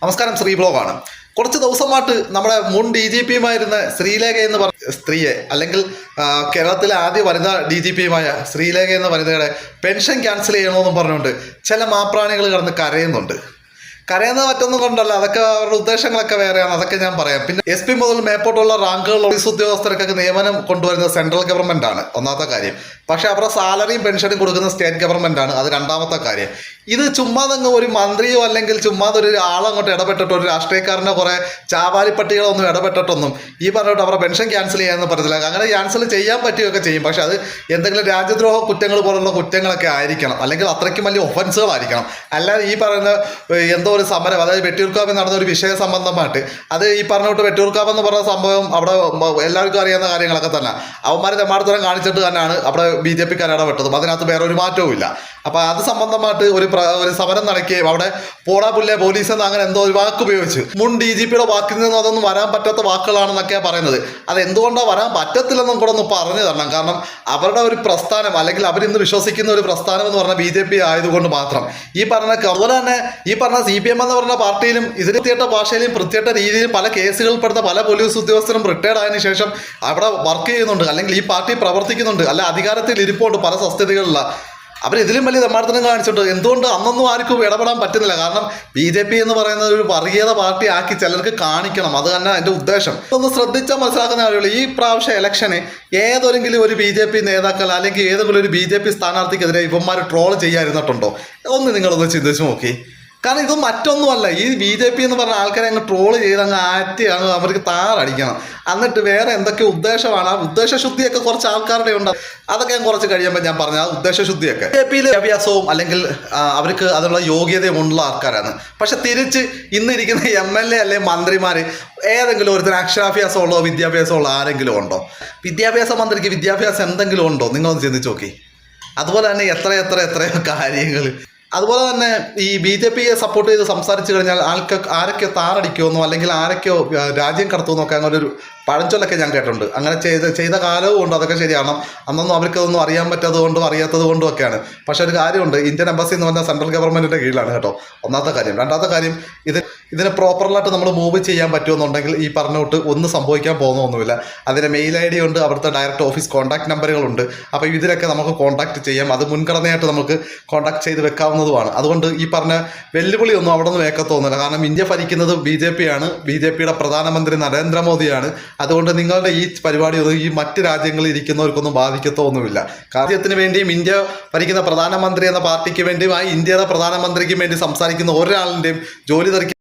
നമസ്കാരം, ശ്രീ ബ്ലോഗാണ്. കുറച്ച് ദിവസമായിട്ട് നമ്മുടെ മുൻ ഡി ജി പിയുമായിരുന്ന ശ്രീലേഖ എന്ന് പറഞ്ഞ സ്ത്രീയെ, അല്ലെങ്കിൽ കേരളത്തിലെ ആദ്യ വനിതാ ഡി ജി പിയുമായ ശ്രീലേഖ എന്ന വനിതയുടെ പെൻഷൻ ക്യാൻസൽ ചെയ്യണമെന്നും പറഞ്ഞുകൊണ്ട് ചില മാപ്രാണികൾ കിടന്ന് കരയുന്നുണ്ട്. കരയുന്നത് മറ്റൊന്നും കൊണ്ടല്ല, അതൊക്കെ അവരുടെ ഉദ്ദേശങ്ങളൊക്കെ വേറെയാണ്, അതൊക്കെ ഞാൻ പറയാം. പിന്നെ എസ് പി മുതൽ മേപ്പോട്ടുള്ള റാങ്കുകൾ പോലീസ് ഉദ്യോഗസ്ഥർക്കൊക്കെ നിയമനം കൊണ്ടുവരുന്നത് സെൻട്രൽ ഗവൺമെന്റ് ആണ്, ഒന്നാമത്തെ കാര്യം. പക്ഷെ അവരുടെ സാലറിയും പെൻഷനും കൊടുക്കുന്ന സ്റ്റേറ്റ് ഗവൺമെന്റ് ആണ്, അത് രണ്ടാമത്തെ കാര്യം. ഇത് ചുമ്മാതങ്ങ് ഒരു മന്ത്രിയോ അല്ലെങ്കിൽ ചുമ്മാതൊരു ആളങ്ങോട്ട് ഇടപെട്ടിട്ടോ, ഒരു രാഷ്ട്രീയക്കാരനോ കുറെ ചാവാലിപ്പട്ടികളൊന്നും ഇടപെട്ടിട്ടൊന്നും ഈ പറഞ്ഞിട്ട് അവരുടെ പെൻഷൻ ക്യാൻസൽ ചെയ്യാമെന്ന് പറഞ്ഞില്ല. അങ്ങനെ ക്യാൻസൽ ചെയ്യാൻ പറ്റുകയൊക്കെ ചെയ്യും, പക്ഷെ അത് എന്തെങ്കിലും രാജ്യദ്രോഹ കുറ്റങ്ങൾ പോലുള്ള കുറ്റങ്ങളൊക്കെ ആയിരിക്കണം, അല്ലെങ്കിൽ അത്രയ്ക്കും വലിയ ഒഫൻസുകളായിരിക്കണം. അല്ലാതെ ഈ പറയുന്ന എന്തോ ഒരു സമരം, അതായത് വെട്ടിയൂർക്കാവിൽ നടന്ന ഒരു വിഷയ സംബന്ധമായിട്ട്, അത് ഈ പറഞ്ഞിട്ട് വെട്ടിയൂർക്കാവ് എന്ന് പറഞ്ഞ സംഭവം അവിടെ എല്ലാവർക്കും അറിയാവുന്ന കാര്യങ്ങളൊക്കെ തന്നെ. അവന്മാർ തെമ്മാടത്തരം കാണിച്ചിട്ട് തന്നെയാണ് അവിടെ ബി ജെ പിക്കാർ ഇടപെട്ടതും, അതിനകത്ത് വേറെ ഒരു മാറ്റവും ഇല്ല. അപ്പോൾ അത് സംബന്ധമായിട്ട് ഒരു സമരം നടക്കുകയും അവിടെ പോടാ പുല്ലേ പോലീസ് എന്ന് അങ്ങനെ എന്തോ ഒരു വാക്ക് ഉപയോഗിച്ച്, മുൻ ഡി ജി പിയുടെ വാക്കിൽ നിന്നും അതൊന്നും വരാൻ പറ്റാത്ത വാക്കുകളാണെന്നൊക്കെയാണ് പറയുന്നത്. അത് എന്തുകൊണ്ടാണ് വരാൻ പറ്റത്തില്ലെന്നും കൂടെ ഒന്ന് പറഞ്ഞു തരണം. കാരണം അവരുടെ ഒരു പ്രസ്ഥാനം, അല്ലെങ്കിൽ അവരിന്ന് വിശ്വസിക്കുന്ന ഒരു പ്രസ്ഥാനം എന്ന് പറഞ്ഞാൽ ബി ജെ പി ആയതുകൊണ്ട് മാത്രം ഈ പറഞ്ഞ, അതുപോലെ തന്നെ ഈ പറഞ്ഞ CPM എന്ന് പറഞ്ഞ പാർട്ടിയിലും ഇതിന് വൃത്തികെട്ട ഭാഷയിലും വൃത്തികെട്ട രീതിയിലും പല കേസുകളിൽപ്പെടുന്ന പല പോലീസ് ഉദ്യോഗസ്ഥരും റിട്ടയർഡ് ആയതിനു ശേഷം അവിടെ വർക്ക് ചെയ്യുന്നുണ്ട്, അല്ലെങ്കിൽ ഈ പാർട്ടി പ്രവർത്തിക്കുന്നുണ്ട്, അല്ല അധികാരത്തിൽ ഇരിപ്പുണ്ട് പല സംസ്ഥിതികളിലുള്ള. അവരിതിലും വലിയ തെമ്മാടത്തരം കാണിച്ചിട്ട് എന്തുകൊണ്ട് അന്നൊന്നും ആർക്കും ഇടപെടാൻ പറ്റുന്നില്ല? കാരണം ബി ജെ പി എന്ന് പറയുന്നത് ഒരു വർഗീയത പാർട്ടി ആക്കി ചിലർക്ക് കാണിക്കണം, അത് തന്നെ അതിൻ്റെ ഉദ്ദേശം. ഒന്ന് ശ്രദ്ധിച്ചാൽ മനസ്സിലാക്കുന്ന കാര്യമുള്ളൂ. ഈ പ്രാവശ്യം ഇലക്ഷന് ഏതെങ്കിലും ഒരു ബി ജെ പി നേതാക്കൾ അല്ലെങ്കിൽ ഏതെങ്കിലും ഒരു ബി ജെ പി സ്ഥാനാർത്ഥിക്കെതിരെ ഇവന്മാർ ട്രോൾ ചെയ്യാതിരുന്നിട്ടുണ്ടോ? ഒന്ന് നിങ്ങളൊന്ന് ചിന്തിച്ച് നോക്കി. കാരണം ഇത് മറ്റൊന്നുമല്ല, ഈ ബി ജെ പി എന്ന് പറഞ്ഞ ആൾക്കാരെ അങ്ങ് ട്രോൾ ചെയ്ത് അങ്ങ് ആറ്റി അങ്ങ് അവർക്ക് താറടിക്കണം. എന്നിട്ട് വേറെ എന്തൊക്കെ ഉദ്ദേശമാണ്, ആ ഉദ്ദേശശുദ്ധിയൊക്കെ കുറച്ച് ആൾക്കാരുടെ ഉണ്ട്. അതൊക്കെ ഞാൻ കുറച്ച് കഴിയുമ്പോൾ ഞാൻ പറഞ്ഞു, ആ ഉദ്ദേശശുദ്ധിയൊക്കെ ബി ജെ പിയിൽ വിദ്യാഭ്യാസവും അല്ലെങ്കിൽ അവർക്ക് അതിനുള്ള യോഗ്യതയുമുള്ള ആൾക്കാരാണ്. പക്ഷെ തിരിച്ച് ഇന്നിരിക്കുന്ന MLA അല്ലെങ്കിൽ മന്ത്രിമാർ ഏതെങ്കിലും ഒരുത്തരം അക്ഷരാഭ്യാസമുള്ളോ വിദ്യാഭ്യാസമുള്ള ആരെങ്കിലും ഉണ്ടോ? വിദ്യാഭ്യാസ മന്ത്രിക്ക് വിദ്യാഭ്യാസം എന്തെങ്കിലും ഉണ്ടോ? നിങ്ങളൊന്ന് ചിന്തിച്ച് നോക്കി. അതുപോലെ തന്നെ എത്രയോ കാര്യങ്ങൾ. അതുപോലെ തന്നെ ഈ ബി ജെ പിയെ സപ്പോർട്ട് ചെയ്ത് സംസാരിച്ചു കഴിഞ്ഞാൽ ആരൊക്കെ താറടിക്കുമെന്നോ അല്ലെങ്കിൽ ആരൊക്കെയോ രാജ്യം കടത്തുമെന്നോ ഒക്കെ അങ്ങനെ ഒരു പഴഞ്ചൊല്ലൊക്കെ ഞാൻ കേട്ടിട്ടുണ്ട്. അങ്ങനെ ചെയ്ത കാലവും ഉണ്ട്, അതൊക്കെ ശരിയാണ്. അന്നൊന്നും അവർക്കതൊന്നും അറിയാൻ പറ്റാത്തത് കൊണ്ടും അറിയാത്തത് കൊണ്ടും ഒക്കെയാണ്. പക്ഷെ ഒരു കാര്യമുണ്ട്, ഇന്ത്യൻ എംബസി എന്ന് പറഞ്ഞാൽ സെൻട്രൽ ഗവൺമെൻറ്റിൻ്റെ കീഴിലാണ് കേട്ടോ, ഒന്നാമത്തെ കാര്യം. രണ്ടാമത്തെ കാര്യം, ഇതിന് പ്രോപ്പറായിട്ട് നമ്മൾ മൂവ് ചെയ്യാൻ പറ്റുമെന്നുണ്ടെങ്കിൽ ഈ പറഞ്ഞോട്ട് ഒന്നും സംഭവിക്കാൻ പോകുന്നൊന്നുമില്ല. അതിന് മെയിൽ ID ഉണ്ട്, അവിടുത്തെ ഡയറക്റ്റ് ഓഫീസ് കോൺടാക്ട് നമ്പറുകളുണ്ട്. അപ്പോൾ ഇതിലൊക്കെ നമുക്ക് കോൺടാക്ട് ചെയ്യാം, അത് മുൻഗണനയായിട്ട് നമുക്ക് കോൺടാക്ട് ചെയ്ത് വെക്കാവുന്നതുമാണ്. അതുകൊണ്ട് ഈ പറഞ്ഞ വെല്ലുവിളിയൊന്നും അവിടെ നിന്ന് വേക്കത്തൊന്നുമില്ല. കാരണം ഇന്ത്യ ഭരിക്കുന്നത് BJP ആണ്, BJPയുടെ പ്രധാനമന്ത്രി നരേന്ദ്രമോദിയാണ്. അതുകൊണ്ട് നിങ്ങളുടെ ഈ പരിപാടി ഈ മറ്റ് രാജ്യങ്ങളിൽ ഇരിക്കുന്നവർക്കൊന്നും ബാധിക്കത്തൊന്നുമില്ല. രാജ്യത്തിന് വേണ്ടിയും ഇന്ത്യ ഭരിക്കുന്ന പ്രധാനമന്ത്രി എന്ന പാർട്ടിക്ക് വേണ്ടിയും ഇന്ത്യയുടെ പ്രധാനമന്ത്രിക്കും വേണ്ടി സംസാരിക്കുന്ന ഒരാളിൻ്റെയും ജോലി തെറിക്കും